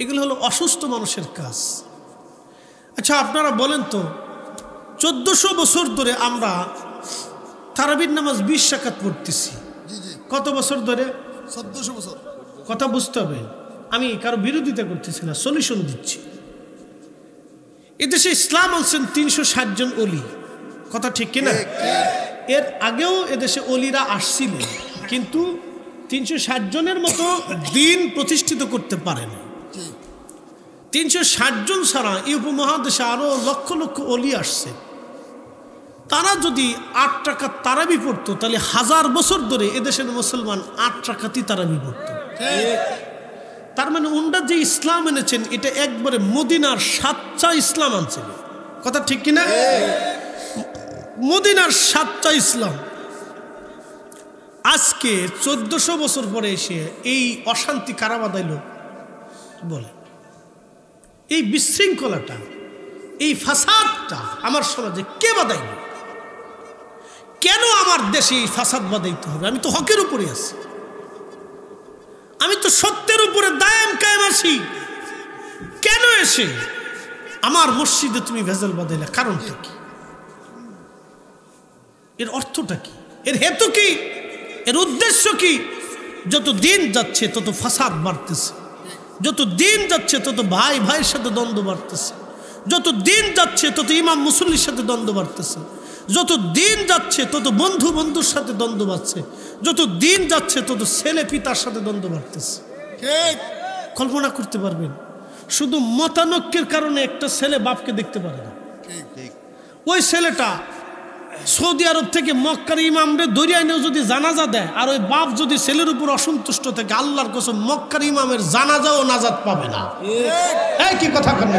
এগুলো হলো অসুস্থ মানুষের কাজ। আচ্ছা আপনারা বলেন তো, 1400 বছর ধরে আমরা তারাবির নামাজ 20 রাকাত পড়তেছি, কত বছর ধরে? 1400 বছর। কথা বুঝতে হবে, আমি কারো বিরোধিতা করতেছি না, সলিউশন দিচ্ছি। এদেশে ইসলাম আনছেন 360 জন অলি, কথা ঠিক কিনা? এর আগেও এদেশে অলিরা আসছিলেন, কিন্তু 360 জনের মতো দিন প্রতিষ্ঠিত করতে পারেন। 360 জন ছাড়া এই উপমহাদেশে আরো লক্ষ লক্ষ অলি আসছে। তারা যদি 8 রাকাত তারাবি পড়তো, তাহলে 1000 বছর ধরে এদেশের মুসলমান 8 রাকাতই তারাবি পড়তো। তার মানে উন্ডা যে ইসলাম এনেছেন এটা একবারে মদিনার সাচ্চা ইসলাম আনছেন, কথা ঠিক কিনা? মদিনার সাচ্চা ইসলাম আজকে 1400 বছর পরে এসে এই অশান্তি কারা বাঁধাইল বলে? এই বিশৃঙ্খলাটা, এই ফাসাদটা আমার সমাজে কে বাঁধাইল? কেন আমার দেশে এই ফাসাদ বাঁধাইতে হবে? আমি তো হকের উপরে আছি, আমি তো সত্যের উপরে দায়াম কায়েম আছি। কেন এসে আমার মসজিদে তুমি ভেজাল বাঁধাইলে? কারণটা কি? এর অর্থটা কি? এর হেতু কি? এর উদ্দেশ্য কি? যত দিন যাচ্ছে তত ফাসাদ বাড়তেছে, যত দিন যাচ্ছে তত ভাই ভাইয়ের সাথে দ্বন্দ্ব বাড়তেছে, যত দিন যাচ্ছে তত ইমাম মুসল্লির সাথে দ্বন্দ্ব বাড়তেছে, যত দিন যাচ্ছে তত বন্ধু বন্ধুর সাথে দ্বন্দ্ব বাড়ছে, যত দিন যাচ্ছে তত ছেলে পিতার সাথে দ্বন্দ্ব বাড়তেছে। কল্পনা করতে পারবেন? শুধু মতানৈক্যের কারণে একটা ছেলে বাপকে দেখতে পারে না। ওই ছেলেটা সৌদি আরব থেকে মক্কার ইমামরে দরিয়া নিয়েও যদি জানাজা দেয়, আর ওই বাপ যদি ছেলের উপর অসন্তুষ্ট থাকে, আল্লাহর কসম মক্কার ইমামের জানাজাও নাজাত পাবে না। এই কি কথা কেন?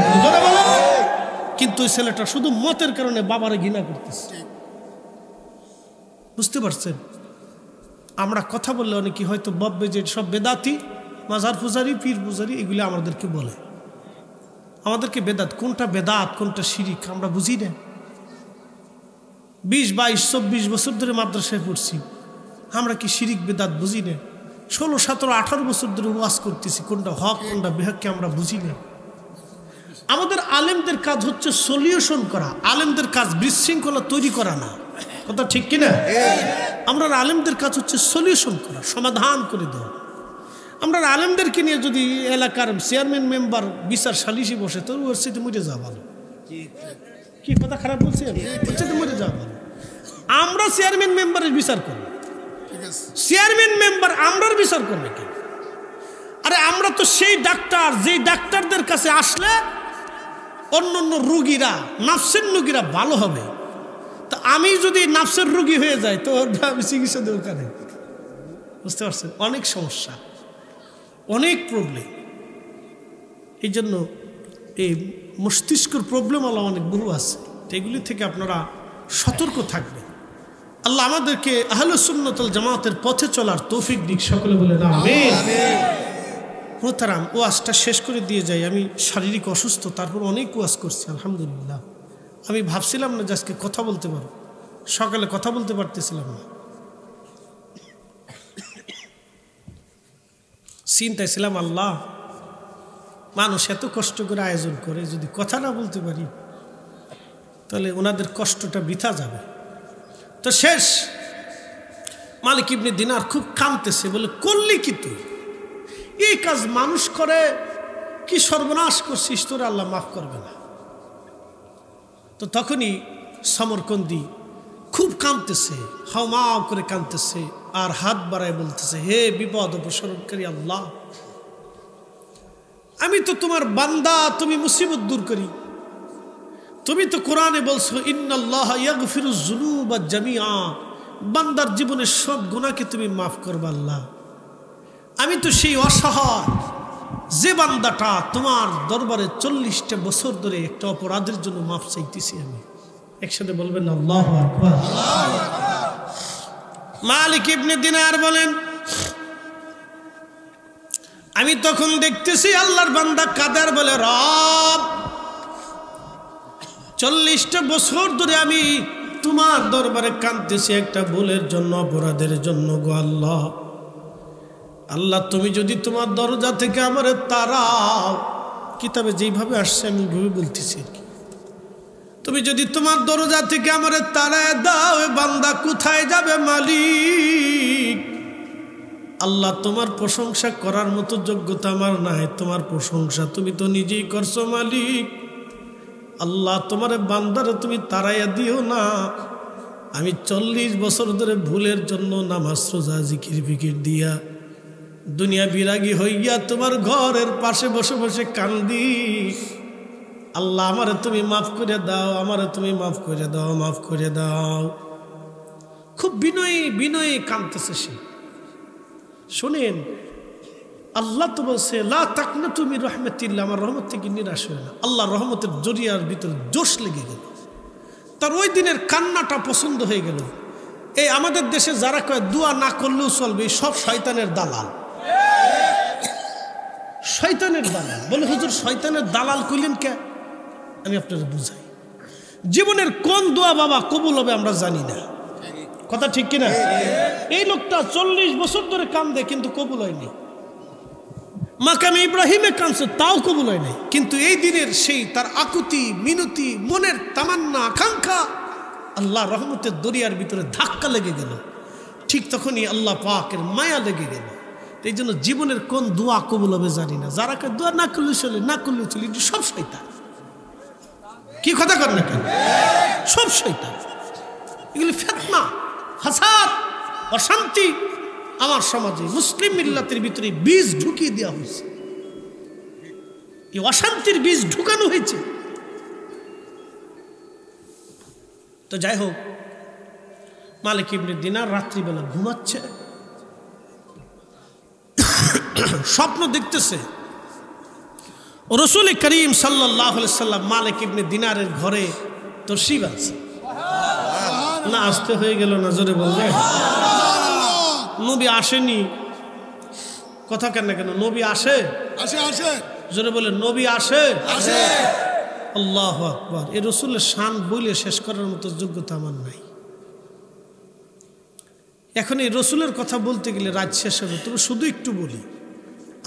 কিন্তু ওই ছেলেটা শুধু মতের কারণে বাবারে ঘৃণা করতেছে। বুঝতে পারছেন? আমরা কথা বললে অনেকে হয়তো ভাববে যে সব বেদাতি, মাজার পূজারি, পীর পূজারি এগুলি আমাদেরকে বলে। আমাদেরকে বেদাত কোনটা বেদাত কোনটা শিরিক আমরা বুঝি না। 20, 22, 24 বছর ধরে মাদ্রাসায় পড়ছি, আমরা কি শিরিক বেদাত বুঝি না? 16, 17, 18 বছর ধরে ওয়াজ করতেছি, কোনটা হক কোনটা বেহককে আমরা বুঝি না। আমাদের আলেমদের কাজ হচ্ছে সলিউশন করা, আলেমদের কাজ বিশৃঙ্খলা তৈরি করা না, কথা ঠিক কিনা? আমরা আলেমদের কাজ হচ্ছে সলিউশন করা, সমাধান করে দেওয়া। আমরা আলেমদেরকে নিয়ে যদি এলাকার চেয়ারম্যান মেম্বার বিচার সালিশি বসে, তো ওর সাথে মরে যাওয়া ভালো। কি কথা খারাপ বলছি? ওর সাথে মরে যাওয়া ভালো। আমরা চেয়ারম্যান মেম্বারের বিচার করব, চেয়ারম্যান মেম্বার আমরার বিচার করবে কি? আরে আমরা তো সেই ডাক্তার, যে ডাক্তারদের কাছে আসলে অন্য অন্য রুগীরা, নাফসের রুগীরা ভালো হবে। তা আমি যদি নাফসের রুগী হয়ে যাই তো আমি চিকিৎসা দেবো কেন? বুঝতে পারছেন? অনেক সমস্যা, অনেক প্রবলেম। এই জন্য এই মস্তিষ্কের প্রবলেম আল্লাহ অনেক বহু আছে, এগুলি থেকে আপনারা সতর্ক থাকবেন। আল্লাহ আমাদেরকে আহলে সুন্নাত ওয়াল জামাতের পথে চলার তৌফিক দিক, সকলে বলে আমিন। মোহতারাম, ওয়াজটা শেষ করে দিয়ে যাই। আমি শারীরিক অসুস্থ, তারপর অনেক ওয়াজ করছি আলহামদুলিল্লাহ। আমি ভাবছিলাম না যে আজকে কথা বলতে পারো, সকালে কথা বলতে পারতেছিলাম না, চিন্তায় ছিলাম আল্লাহ মানুষ এত কষ্ট করে আয়োজন করে, যদি কথা না বলতে পারি তাহলে ওনাদের কষ্টটা বৃথা যাবে। তো শেষ মালিক ইবনে দিনার খুব কাঁদতেছে, বলে করলি কি তুই? এই কাজ মানুষ করে, কি সর্বনাশ করছিস, তোর আল্লাহ মাফ করবে না। তো তখনই সমরকন্দি খুব কাঁদতেছে, হাওমাও করে কাঁদতেছে, আর হাত বাড়ায় বলতেছে, হে বিপদ অপসারণকারী আল্লাহ, আমি তো তোমার বান্দা, তুমি মুসিবত দূর করি। তুমি তো কোরআনে বলছো ইন্নাল্লাহ ইয়াগফিরুজ যুনুবা জামিআ, বান্দার জীবনের সব গুনাহকে তুমি মাফ করবা আল্লাহ। আমি তো সেই অসহায় যে বান্দাটা তোমার দরবারে 40টা বছর ধরে একটা অপরাধের জন্য মাফ চাইতেছি আমি। একসাথে বলবেন আল্লাহু আকবার। মালিক ইবনে দিনার বলেন, আমি তখন দেখতেছি আল্লাহর বান্দা কাদের, বলে রব 40টা বছর ধরে আমি তোমার দরবারে কাঁদতেছি একটা ভুলের জন্য, অপরাধের জন্য গো আল্লাহ। আল্লাহ তুমি যদি তোমার দরজা থেকে আমারে তাড়াও, কিতাবে যেইভাবে আসছে আমি ভেবে বলতেছি, তুমি যদি তোমার দরজা থেকে আমারে তাড়ায় দাও, এ বান্দা কোথায় যাবে মালিক? আল্লাহ তোমার প্রশংসা করার মতো যোগ্যতা আমার নাই, তোমার প্রশংসা তুমি তো নিজেই করছো মালিক। আল্লাহ তোমার বান্দারে তুমি তাড়াইয়া দিও না। আমি 40 বছর ধরে ভুলের জন্য নামাজ রোজা জিকির ফিকির দিয়া দুনিয়া বিরাগী হইয়া তোমার ঘরের পাশে বসে বসে কান্দি। আল্লাহ আমারে তুমি মাফ করে দাও, আমারে তুমি মাফ করে দাও, মাফ করে দাও। খুব বিনয়ী বিনয়ী কাঁদতেছে সে। শোনেন, আল্লাহ তো বলছে লা তাকনাতু মির রাহমাতিল্লাহ, আমার রহমত থেকে নিরাশ হয় না। আল্লাহ রহমতের জরিয়ার ভিতরে জোশ লেগে গেল, তার ওই দিনের কান্নাটা পছন্দ হয়ে গেল। এই আমাদের দেশে যারা কয় দোয়া না করলেও চলবে, সব শয়তানের দালাল, শয়তানের দালাল। বলে হুজুর শয়তানের দালাল কইলেন কে? আমি আপনাদের বুঝাই। জীবনের কোন দোয়া বাবা কবুল হবে আমরা জানি না, কথা ঠিক কিনা? এই লোকটা 40 বছর ধরে কান্দে কিন্তু কবুল হয়নি। মাকামে ইব্রাহিমে কাঁদছে, তাও কবুল হয় নাই। কিন্তু এই দিনের সেই তার আকুতি মিনতি, মনের তামান্না আকাঙ্ক্ষা আল্লাহ রহমতের দরিয়ার ভিতরে ধাক্কা লেগে গেল। ঠিক তখনই আল্লাহ পাকের মায়া লেগে গেল। এই জন্য জীবনের কোন দোয়া কবুল হবে জানি না। যারা দোয়া না করলে চলে, না করলে চলে, এটি সব শয়তান। কি কথা কর না কেন? সব শয়তান। এগুলি ফিতনা, ফাসাদ, অশান্তি আমার সমাজে মুসলিম মিল্লাতের ভিতরে বীজ ঢুকিয়ে দেওয়া হয়েছে। এই অশান্তির বীজ ঢুকানো হয়েছে। তো যাই হোক, মালিক ইবনে দিনার রাত্রিবেলা ঘুমাচ্ছে, স্বপ্ন দেখতেছে রাসূল করিম সাল্লাল্লাহু আলাইহি সাল্লাম মালিক ইবনে দিনারের ঘরে তশরিফ আছে। না আসতে হয়ে গেল না, জোরে বলবে। নবী আসেনি, কথা কেন কেন? নবী আসে, আসে আসে, জোরে বলে নবী আসে, আসে। আল্লাহু আকবার। এই রাসূলের শান বলে শেষ করার মতো যোগ্যতা আমার নাই। এখন এই রাসূলের কথা বলতে গেলে রাত শেষ হবে, তবে শুধু একটু বলি।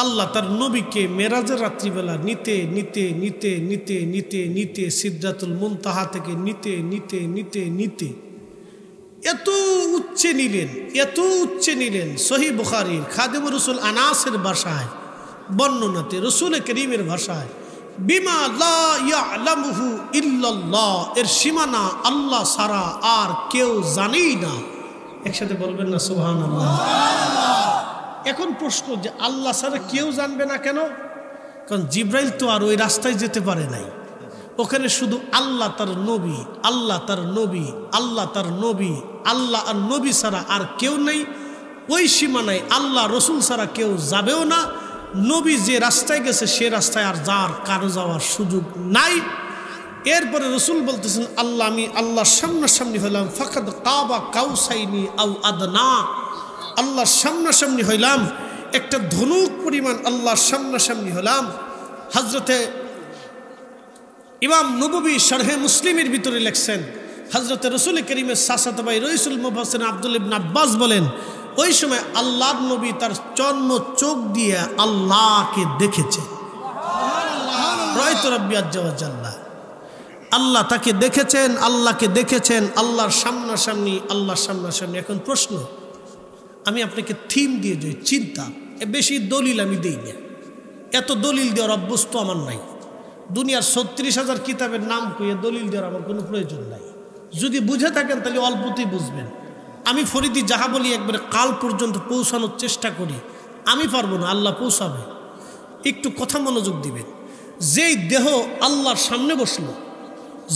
আল্লাহ তার নবীকে মেরাজের রাত্রিবেলা নিতে নিতে নিতে নিতে নিতে নিতে সিদরাতুল মুনতাহা থেকে নিতে নিতে নিতে নিতে এত উচ্চে নিলেন, এত উচ্চে নিলেন। সহিহ বুখারীর খাদিমুর রাসূল আনাসের ভাষায় বর্ণনাতে, রাসূল করিমের ভাষায়, বিমা লা ইয়ালামুহু ইল্লাল্লাহ, এর সীমানা আল্লাহ ছাড়া আর কেউ জানেই না। একসাথে বলবেন না সুবহানাল্লাহ। এখন প্রশ্ন যে আল্লাহ ছাড়া কেউ জানবে না কেন? কারণ জিব্রাইল তো আর ওই রাস্তায় যেতে পারে নাই। ওখানে শুধু আল্লাহ তার নবী, আল্লাহ তার নবী, আল্লাহ তার নবী, আল্লাহ আর নবী ছাড়া আর কেউ নেই। ওই সীমানায় আল্লাহ রসুল ছাড়া কেউ যাবেও না। নবী যে রাস্তায় গেছে সে রাস্তায় আর যার কারো যাওয়ার সুযোগ নাই। এরপরে রসুল বলতেছেন, আল্লাহ আমি আল্লাহর সামনাসামনি হইলাম, ফাকাদ কাবা কাউসাইনি আও আদনা, আল্লাহর সামনাসামনি হইলাম। একটা ধনুক পরিমাণ আল্লাহর সামনাসামনি হলাম। হজরতে ইমাম নববী শরহে মুসলিমের ভিতরে লেখছেন, হজরতে রসুল করিমের চাচাতো ভাই রইসুল মুফাসসির আব্দুল ইবনে আব্বাস বলেন, ওই সময় আল্লাহর নবী তার চর্ম চোখ দিয়ে আল্লাহকে দেখেছে। রায়তু রাব্বি আজ্জা ওয়া জাল্লা, আল্লাহ তাকে দেখেছেন, আল্লাহকে দেখেছেন, আল্লাহর সামনাসামনি, আল্লাহর সামনাসামনি। এখন প্রশ্ন, আমি আপনাকে থিম দিয়ে যাই, চিন্তা। বেশি দলিল আমি দিই না, এত দলিল দেওয়ার অভ্যস্ত আমার নাই। দুনিয়ার 36,000 কিতাবের নাম কইয়ে দলিল দেওয়ার আমার কোনো প্রয়োজন নাই। যদি বুঝে থাকেন তাহলে অল্পতেই বুঝবেন। আমি ফরিদি যাহা বলি একবারে কাল পর্যন্ত পৌঁছানোর চেষ্টা করি, আমি পারবো না, আল্লাহ পৌঁছাবে। একটু কথা মনোযোগ দিবেন। যেই দেহ আল্লাহর সামনে বসলো,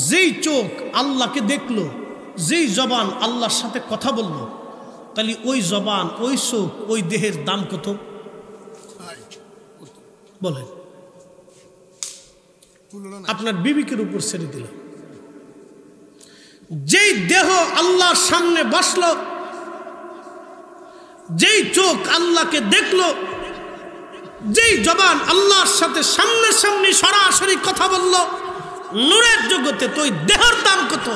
যেই চোখ আল্লাহকে দেখলো, যেই জবান আল্লাহর সাথে কথা বলল, তাহলে ওই জবান, ওই চোখ, ওই দেহের দাম কত বলেন? আপনার বিবেকের উপর ছেড়ে দিল। যেই দেহ আল্লাহর সামনে বসলো, যেই চোখ আল্লাহকে দেখলো, যেই জবান আল্লাহর সাথে সামনাসামনি সরাসরি কথা বলল নূরের জগতে, তো ওই দেহের দাম কত?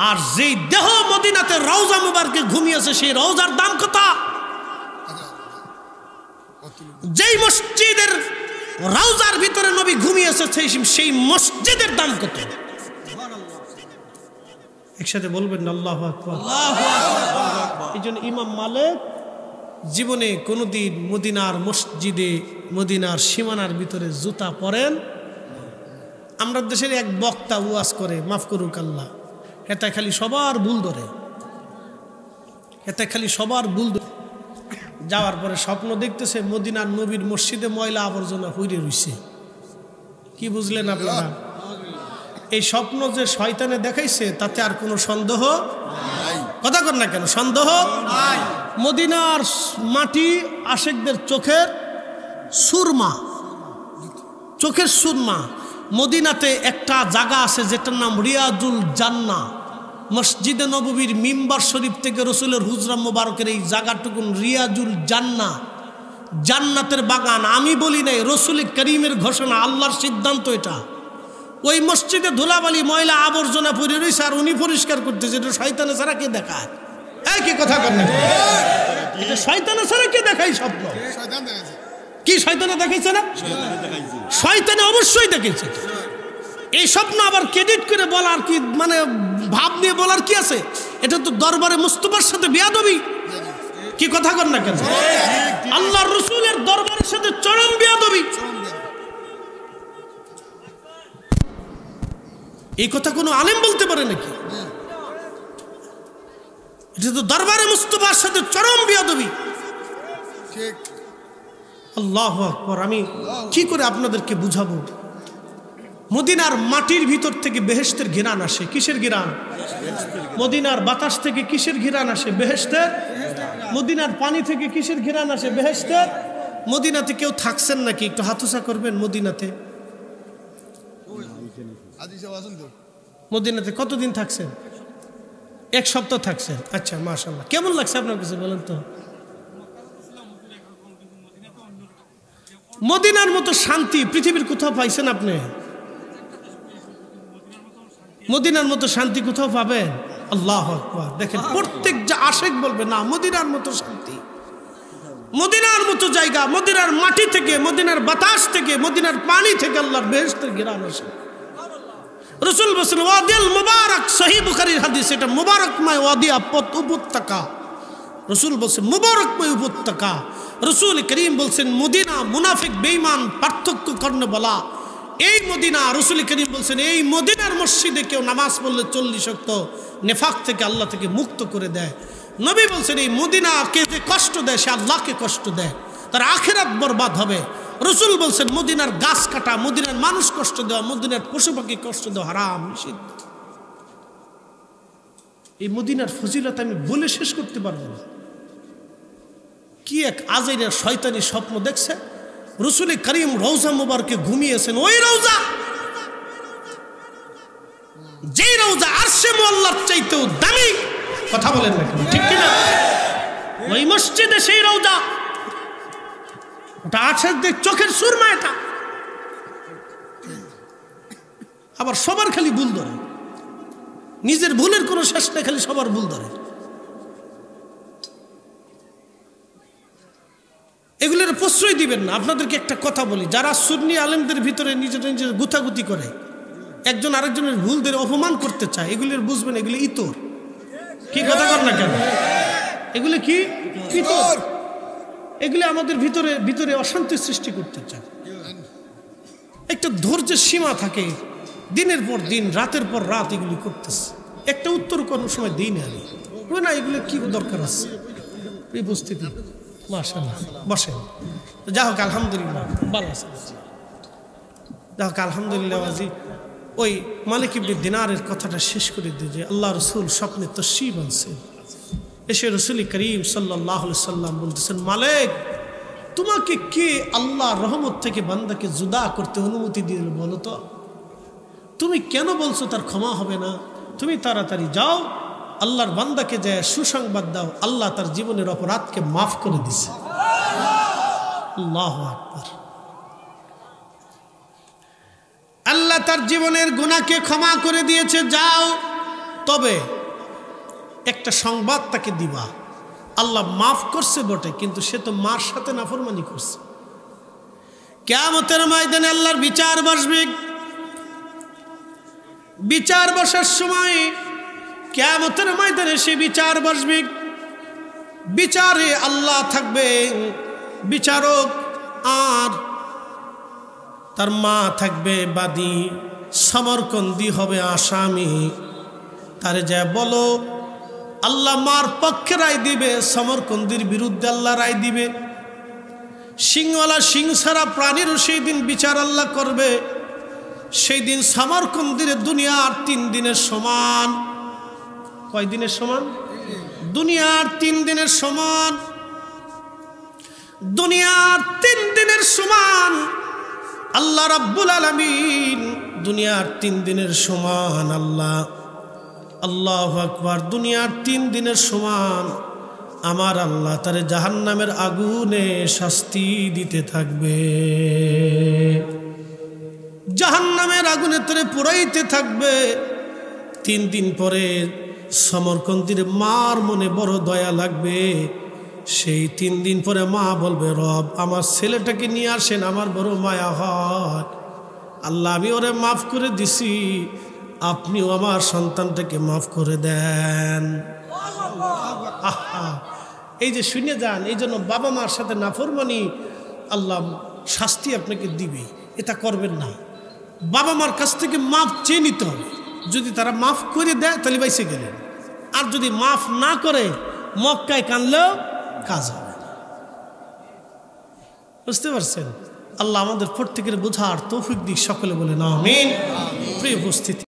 আর যেই দেহ মদিনাতে রওজা মুবারকে ঘুমিয়েছে, সেই রওজার দাম কত? যেই মসজিদের রওজার ভিতরে নবী ঘুমিয়েছে, সেই মসজিদের দাম কত? একসাথে বলবেন আল্লাহু আকবার। এই জন্য ইমাম মালিক জীবনে কোনোদিন মদিনার মসজিদে, মদিনার সীমানার ভিতরে জুতা পরেন। আমরা দেশের এক বক্তা ওয়াজ করে, মাফ করুক আল্লাহ, এটা খালি সবার ভুল ধরে, এটা খালি সবার ভুল ধরে। যাওয়ার পরে স্বপ্ন দেখতেছে মদিনার নবীর মসজিদে ময়লা আবর্জনা হইরে রইছে। কি বুঝলেন আপনারা? এই স্বপ্ন যে শয়তানে দেখাইছে তাতে আর কোনো সন্দেহ কথা কর না কেন? সন্দেহ নাই। মদিনার মাটি আশেকদের চোখের সুরমা, চোখের সুরমা। মদিনাতে একটা জায়গা আছে যেটার নাম রিয়াজুল জান্নাহ। মসজিদে নববীর মিম্বার শরীফ থেকে রসুলের হুজরা মোবারকের এই জায়গাটুকুন রিয়াজুল জান্নাহ, জান্নাতের বাগান। আমি বলি নাই, রসুল করিমের ঘোষণা, আল্লাহর সিদ্ধান্ত এটা। ওই মসজিদে ধুলাবালি ময়লা আবর্জনা পড়ে রয়েছে, আর উনি পরিষ্কার করতেছে। এটা শয়তানে ছাড়া কে দেখায়? এই কি কথা করেন? এটা শয়তানে ছাড়া কে দেখায় স্বপ্ন? কি শয়তানে দেখাইছে না? শয়তানে অবশ্যই দেখেছে। এই স্বপ্ন আবার ক্রেডিট করে বলার কি, মানে ভাব নিয়ে বলার কি আছে? এটা তো দরবারে মুস্তফার সাথে বেয়াদবি। কি কথা কর না কেন? আল্লাহর রাসূলের দরবারের সাথে চরম বেয়াদবি। এই কথা কোনো আলেম বলতে পারে নাকি? এটা তো দরবারে মুস্তফার সাথে চরম বেয়াদবি। আল্লাহু আকবার। আমি কি করে আপনাদেরকে বুঝাবো? মদিনার মাটির ভিতর থেকে বেহেশতের ঘিরান আসে। কিসের ঘিরান? মদিনার বাতাস থেকে কিসের ঘিরান আসে? বেহেশতের। মদিনার পানি থেকে কিসের ঘিরান আসে? বেহেশতের। মদিনাতে কেউ থাকছেন নাকি? একটু হাতুসা করবেন। মদিনাতে, মদিনাতে কতদিন থাকছেন? 1 সপ্তাহ থাকছেন। আচ্ছা, মাশাআল্লাহ। কেমন লাগছে আপনার কাছে বলেন তো? মদিনার মতো শান্তি পৃথিবীর কোথাও পাইছেন আপনি? মদিনার মতো শান্তি কোথাও পাবেন? আল্লাহু আকবার। দেখেন, প্রত্যেক যে আশেক বলবে না মদিনার মতো শান্তি, মদিনার মতো জায়গা, মদিনার মাটি থেকে, মদিনার বাতাস থেকে, মদিনার পানি থেকে আল্লাহর বেহেশতের ঘিরান আসে। রাসূল বলেছেন ওয়াদিল মুবারক, সহিহ বুখারীর হাদিস, এটা মুবারকময় ওয়াদি, উপত্যকা। রাসূল বলেছেন মুবারকময় উপত্যকা। রাসূল করিম বলছেন মদিনা মুনাফিক বেঈমান পার্থক্য করনে বলা। এই মদিনা, রাসূল করিম বলছেন এই মদিনার মসজিদে কেউ নামাজ পড়লে 40 ওয়াক্ত নেফাক থেকে, আল্লাহ থেকে মুক্ত করে দেয়। নবী বলছেন এই মদিনাকে যে কষ্ট দেয় সে আল্লাহকে কষ্ট দেয়, তার আখিরাত বরবাদ হবে। রাসূল বলছেন মদিনার গাছ কাটা, মদিনার মানুষ কষ্ট দেওয়া, মদিনার পশু পাখি কষ্ট দেওয়া হারাম, নিষিদ্ধ। এই মদিনার ফজিলত আমি বলে শেষ করতে পারবো না। কি এক আজাইরা শয়তানি স্বপ্ন দেখছে। রাসূল করিম রওজা মুবারকে ঘুমিয়েছেন, ওই রওজা, যেই রওজা আরশে মুআল্লার চাইতেও দামি। কথা বলেন না ঠিক কিনা? ওই মসজিদে সেই রওজা, ওটা আছে দেখ, চোখের সুরমা এটা। আবার সবার খালি ভুল ধরে, নিজের ভুলের কোনো শেষ নেই, খালি সবার ভুল ধরে। এগুলোর প্রশ্রয় দিবেন না। আপনাদেরকে একটা কথা বলি, যারা সুন্নি আলেমদের ভিতরে নিজের নিজের গুতাগুতি করে, একজন আরেকজনের ভুল ধরে অপমান করতে চায়, এগুলির বুঝবেন এগুলি ইতর। কি কথা কর না কেন? এগুলি কি ইতর? এগুলি আমাদের ভিতরে ভিতরে অশান্তি সৃষ্টি করতে চায়। একটা ধৈর্যের সীমা থাকে, দিনের পর দিন, রাতের পর রাত এগুলি করতেছে। একটা উত্তর কোনো সময় দিই না আমি না, এগুলো কি দরকার আছে? এই উপস্থিতি মাশাআল্লাহ, বসেন। যা হোক আলহামদুলিল্লাহ ভালো আছে। যা হোক আলহামদুলিল্লাহ। আজি ওই মালিক ইবনে দিনারের কথাটা শেষ করে দিয়ে, যে আল্লাহ রসুল স্বপ্নে তশরিফ আনছে, এসে রসুল করিম সাল্লাল্লাহু আলাইহি সাল্লাম বলতেছেন, মালিক তোমাকে কে আল্লাহ রহমত থেকে বান্দাকে জুদা করতে অনুমতি দিয়ে বলো তো? তুমি কেন বলছো তার ক্ষমা হবে না? তুমি তাড়াতাড়ি যাও, আল্লাহর বান্দাকে যায় সুসংবাদ দাও, আল্লাহ তার জীবনের অপরাধকে মাফ করে দিছে। আল্লাহু আকবার। আল্লাহ তার জীবনের গুনাহকে ক্ষমা করে দিয়েছে, যাও। তবে একটা সংবাদ তাকে দিবা, আল্লাহ মাফ করছে বটে, কিন্তু সে তো মার সাথে নাফরমানি করছে। কিয়ামতের ময়দানে আল্লাহর বিচার বসবে। বিচার বসার সময় কিয়ামতের ময়দানে সে বিচার বসবে। বিচারে আল্লাহ থাকবে বিচারক, আর তার মা থাকবে বাদী, সমরকন্দি হবে আসামি। তারে যা বলো, আল্লাহ মার পক্ষে রায় দিবে, সমরকন্দির বিরুদ্ধে আল্লাহ রায় দিবে। সিংওয়ালা সিং ছাড়া প্রাণীরও সেই দিন বিচার আল্লাহ করবে। সেই দিন সমরকন্দির দুনিয়ার 3 দিনের সমান। কয় দিনের সমান? দুনিয়ার 3 দিনের সমান। দুনিয়ার 3 দিনের সমান। আল্লাহ রাব্বুল আলামিন দুনিয়ার 3 দিনের সমান। আল্লাহ, আল্লাহু আকবার, দুনিয়ার 3 দিনের সমান। আমার আল্লাহ তারে জাহান্নামের আগুনে শাস্তি দিতে থাকবে, জাহান্নামের আগুনে তারে পোড়াইতে থাকবে। 3 দিন পরে সমরকন্দির মার মনে বড় দয়া লাগবে। সেই 3 দিন পরে মা বলবে, রব আমার ছেলেটাকে নিয়ে আসেন, আমার বড় মায়া হয়। আল্লাহ আমি ওরে মাফ করে দিছি, আপনিও আমার সন্তানটাকে মাফ করে দেন। আহা, এই যে শুনে যান। এই জন্য বাবা মার সাথে নাফরমানি আল্লাহ শাস্তি আপনাকে দিবে, এটা করবেন না। বাবা মার কাছ থেকে মাফ চেয়ে নিতে হবে। যদি তারা মাফ করে দেয় তাহলে বাইসে গেলেন, আর যদি মাফ না করে মক্কায় কানলেও কাজ হবে। বুঝতে পারছেন? আল্লাহ আমাদের প্রত্যেকের বোঝার তৌফিক দিক, সকলে বলেন আমিন। প্রিয় উপস্থিতি।